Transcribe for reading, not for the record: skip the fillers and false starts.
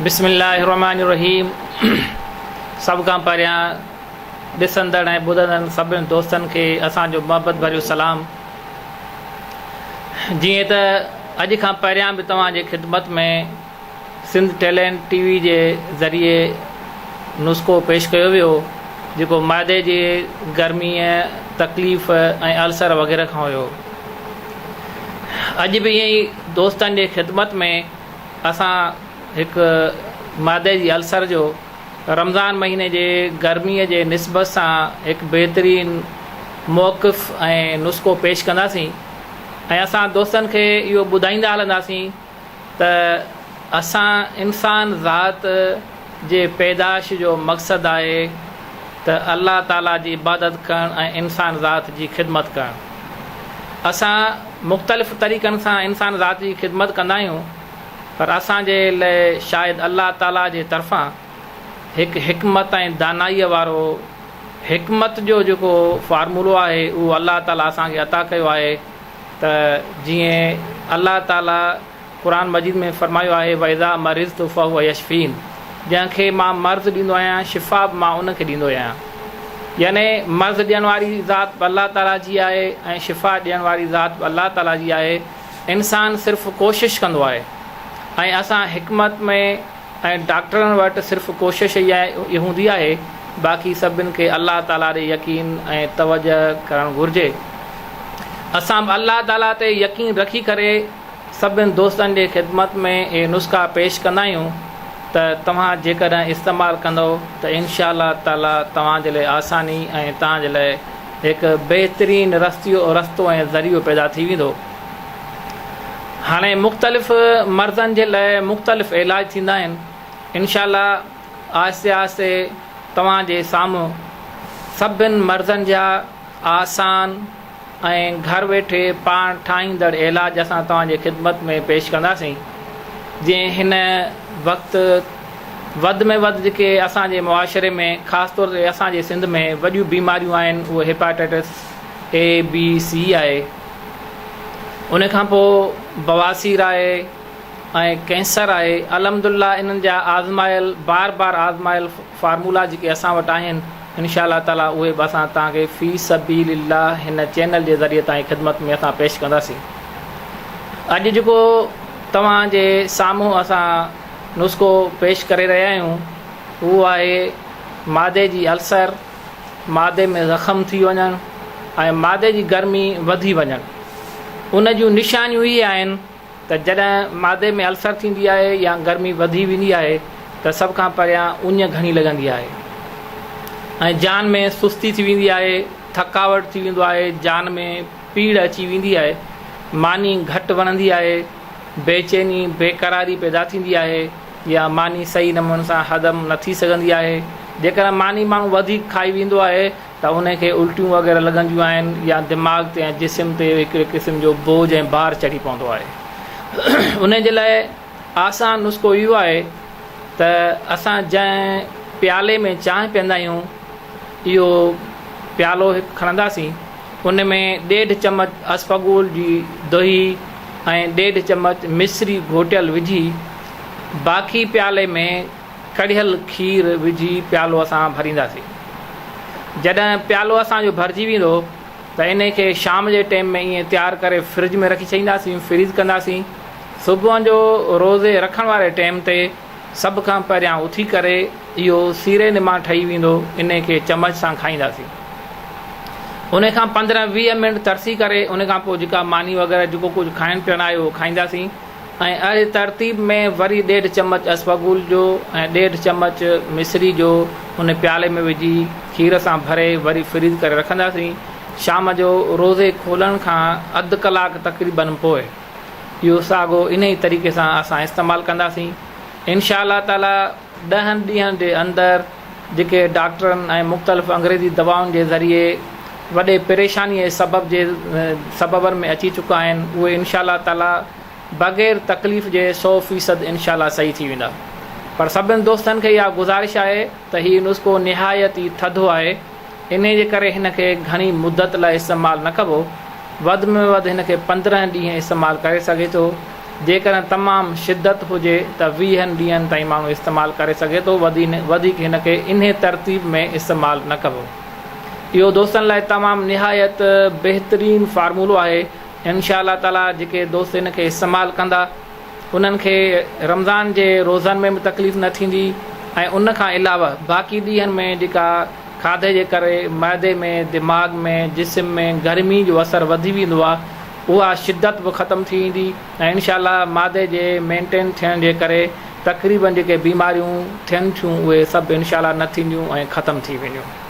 बिस्मिल्लाहिर्रहमानिर्रहीम। सभु खां पहिरियां ॾिसंदड़ ऐं ॿुधंदड़ सभिनी दोस्तनि खे असांजो मोहबत भरियो सलाम। जीअं त अॼु खां पहिरियां बि तव्हांजे ख़िदमत में सिंध टैलेंट टीवी जे ज़रिए नुस्ख़ो पेश कयो वियो जेको मादे जी गर्मीअ तकलीफ़ ऐं अल्सर वग़ैरह खां हुयो। अॼु बि ईअं ई दोस्तनि जे ख़िदमत में असां हिकु मादे जी अल्सर जो रमज़ान महीने जे गर्मीअ जे निस्बत सां हिकु बहितरीनु मौक़िफ़ ऐं नुस्ख़ो पेश कंदासीं ऐं असां दोस्तनि खे इहो ॿुधाईंदा हलंदासीं त असां इंसान ज़ात जे पैदाइश जो मक़सदु आहे त अल्लाह ताला जी इबादत करणु ऐं इंसान ज़ात जी ख़िदमत करणु। असां मुख़्तलिफ़ तरीक़नि सां इंसान ज़ात जी ख़िदमत कंदा आहियूं, पर असांजे लाइ शायदि अल्लाह ताला जे तरफ़ां हिकु हिकमत ऐं दानाईअ वारो हिकमत जो जेको फार्मूलो आहे उहो अल्लाह ताला असांखे अता कयो आहे। त जीअं अल्लाह ताला क़ुर मजीद में फरमायो आहे वइज़ा मरिज़्तु फ़हुव यशफ़ीन, जंहिंखे मां मर्ज़ ॾींदो आहियां शिफ़ा बि मां उनखे ॾींदो आहियां। याने मर्ज़ ॾियण वारी ज़ात बि अल्लाह ताला जी आहे ऐं शिफ़ा ॾियण वारी ज़ात बि अल्लाह ताला जी आहे। इंसानु सिर्फ़ु कोशिशि कंदो आहे ऐं असां हिकमत में ऐं डॉक्टरनि वटि सिर्फ़ु कोशिशि इहा हूंदी आहे, बाक़ी सभिनि खे अल्लाह ताला ॾे यकीन ऐं तवजह करणु घुरिजे। असां बि अल्लाह ताला ते यकीन रखी करे सभिनि दोस्तनि जे ख़िदमत में इहे नुस्ख़ा पेश कंदा आहियूं त तव्हां जेकॾहिं इस्तेमालु कंदो त इनशा अल्लाह ताला तव्हांजे लाइ आसानी ऐं तव्हांजे लाइ हिकु बहितरीनु रस्तो ऐं ज़रियो पैदा थी वेंदो। हाणे मुख़्तलिफ़ मर्ज़नि जे लाइ मुख़्तलिफ़ इलाज थींदा आहिनि। इनशा अल्लाह आहिस्ते आहिस्ते तव्हांजे साम्हूं सभिनि मर्ज़नि जा आसान ऐं घर वेठे पाण ठाहींदड़ इलाज असां तव्हांजे ख़िदमत में पेश कंदासीं। जीअं हिन वक़्तु वधि में वधि जेके असांजे मुआशिरे में ख़ासि तौर ते असांजे सिंध में वॾियूं बीमारियूं आहिनि उहे हेपाटाइटिस A-B-C आहे, उन खां पोइ बवासीर आहे ऐं कैंसर आहे। अलहमदुलिल्लाह इन्हनि जा आज़मायल बार बार आज़मायल फार्मूला जेके असां वटि आहिनि इनशा अल्लाह ताला उहे बि असां तव्हांखे फ़ी सबीलिल्लाह हिन चैनल जे ज़रिए तव्हांजी ख़िदमत में असां पेश कंदासीं। अॼु जेको तव्हांजे साम्हूं असां नुस्ख़ो पेश करे रहिया आहियूं उहो आहे मादे जी अल्सर, मादे में ज़ख़म थी वञणु ऐं मादे जी गर्मी वधी वञणु। उन जूं निशानियूं इहे आहिनि त जॾहिं मादे में अल्सर थींदी आहे या गर्मी वधी वेंदी आहे त सभ खां पहिरियां उञ घणी लॻंदी आहे ऐं जान में सुस्ती थी वेंदी आहे, थकावट थी वेंदो आहे, जान में पीड़ अची वेंदी आहे, मानी घटि वणंदी आहे, बेचैनी बेक़रारी पैदा थींदी आहे या मानी सही नमूने सां हज़म न थी सघंदी आहे। जेकर मानी माण्हू वधीक खाई वेंदो आहे त उनखे उल्टियूं वग़ैरह लॻंदियूं आहिनि या दिमाग़ ते ऐं जिस्म ते हिकिड़े क़िस्म जो बोझ ऐं भार चढ़ी पवंदो आहे। उन जे लाइ आसान नुस्ख़ो इहो आहे त असां जंहिं प्याले में चांहि पीअंदा आहियूं इहो प्यालो हिकु खणंदासीं, उन में 1.5 चमच असफगोल जी दही ऐं 1.5 चमच मिश्री घोटियल विझी बाक़ी प्याले में कढ़ियल खीर विझी प्यालो असां भरींदासीं। जॾहिं प्यालो असांजो भरिजी वेंदो त इन खे शाम जे टाइम में ईअं तयारु करे फ्रिज में रखी छॾींदासीं, फ्रीज़ कंदासीं। सुबुह जो रोज़े रखण वारे टाइम ते सभ खां पहिरियां उथी करे इहो सीरे निमा ठही वेंदो, इन खे चमच सां खाईंदासीं। उन खां 15-20 मिंट तरसी करे उन खां पोइ जेका मानी वग़ैरह जेको कुझु खाइण पीअण आहे उहो खाईंदासीं ऐं अहिड़े तरतीब में वरी 1.5 चमच असफगुल जो ऐं 1.5 चमच मिश्री जो उन प्याले में विझी खीर सां भरे वरी फ्रीज़ करे रखंदासीं। शाम जो रोज़े खोलण खां अधु कलाक तक़रीबन पोइ इहो साॻियो इन ई तरीक़े सां असां इस्तेमालु कंदासीं। इनशा अल्लाह ताला 10 ॾींहंनि जे अंदरि जेके डॉक्टरनि ऐं मुख़्तलिफ़ अंग्रेज़ी दवाउनि जे ज़रिए वॾे परेशानीअ जे सबबनि में अची चुका आहिनि उहे इनशा अल्लाह ताला बग़ैर तकलीफ़ जे 100% इनशा अल्लाह सही थी वेंदा। पर सभिनि दोस्तनि खे इहा गुज़ारिश आहे त हीउ नुस्ख़ो निहायत ई थधो आहे, इन जे करे हिन खे घणी मुदत लाइ इस्तेमालु न कबो। वधि में वधि हिन खे 15 ॾींहं इस्तेमालु करे सघे थो जेकर तमामु शिदत हुजे त 20 ॾींहंनि ताईं माण्हू इस्तेमालु करे सघे थो, वधीक हिनखे इन तरतीब में इस्तेमालु न कबो। इहो दोस्तनि लाइ तमामु निहायत बहितरीनु फार्मूलो आहे। इंशा अल्लाह ताला जेके दोस्त हिनखे इस्तेमालु कंदा उन्हनि खे रमज़ान जे रोज़नि में बि तकलीफ़ न थींदी ऐं उन खां अलावा बाक़ी ॾींहंनि में जेका खाधे जे करे मैदे में, दिमाग़ में, जिस्म में गर्मी जो असरु वधी वेंदो आहे, उहा शिदत बि ख़तमु थी वेंदी ऐं इंशा अल्लाह मादे जे मेंटेन थियण जे करे तक़रीबन जेके बीमारियूं थियनि थियूं उहे सभु इंशा अल्लाह न थींदियूं ऐं ख़तमु थी वेंदियूं।